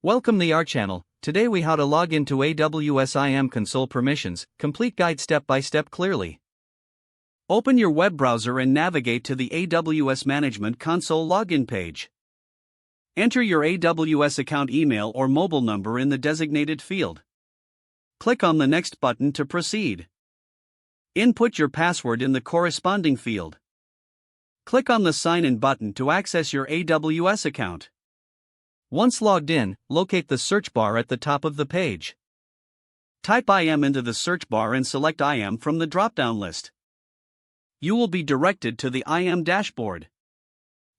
Welcome to our channel. Today we how to log into AWS IAM console permissions, complete guide step by step clearly. Open your web browser and navigate to the AWS Management Console login page. Enter your AWS account email or mobile number in the designated field. Click on the Next button to proceed. Input your password in the corresponding field. Click on the Sign In button to access your AWS account. Once logged in, locate the search bar at the top of the page. Type IAM into the search bar and select IAM from the drop-down list. You will be directed to the IAM dashboard.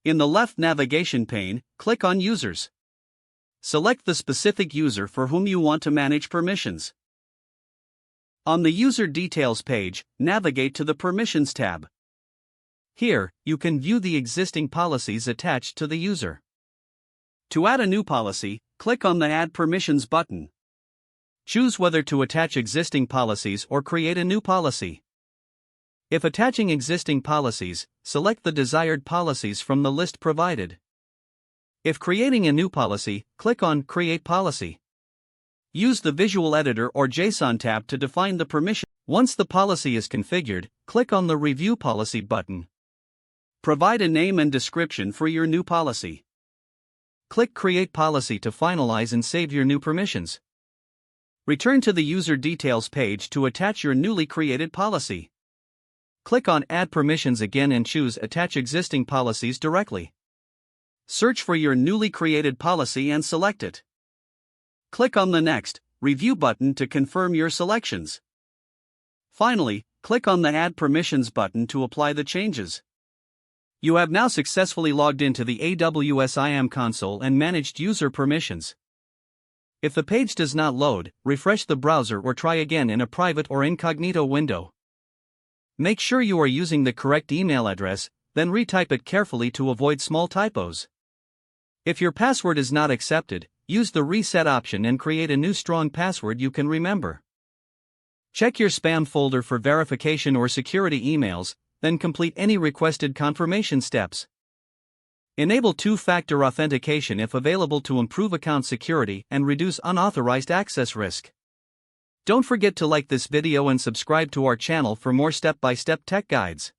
In the left navigation pane, click on Users. Select the specific user for whom you want to manage permissions. On the User Details page, navigate to the Permissions tab. Here, you can view the existing policies attached to the user. To add a new policy, click on the Add Permissions button. Choose whether to attach existing policies or create a new policy. If attaching existing policies, select the desired policies from the list provided. If creating a new policy, click on Create Policy. Use the Visual Editor or JSON tab to define the permission. Once the policy is configured, click on the Review Policy button. Provide a name and description for your new policy. Click Create Policy to finalize and save your new permissions. Return to the User Details page to attach your newly created policy. Click on Add Permissions again and choose Attach Existing Policies directly. Search for your newly created policy and select it. Click on the Next, Review button to confirm your selections. Finally, click on the Add Permissions button to apply the changes. You have now successfully logged into the AWS IAM console and managed user permissions. If the page does not load, refresh the browser or try again in a private or incognito window. Make sure you are using the correct email address, then retype it carefully to avoid small typos. If your password is not accepted, use the reset option and create a new strong password you can remember. Check your spam folder for verification or security emails, then complete any requested confirmation steps. Enable two-factor authentication if available to improve account security and reduce unauthorized access risk. Don't forget to like this video and subscribe to our channel for more step-by-step tech guides.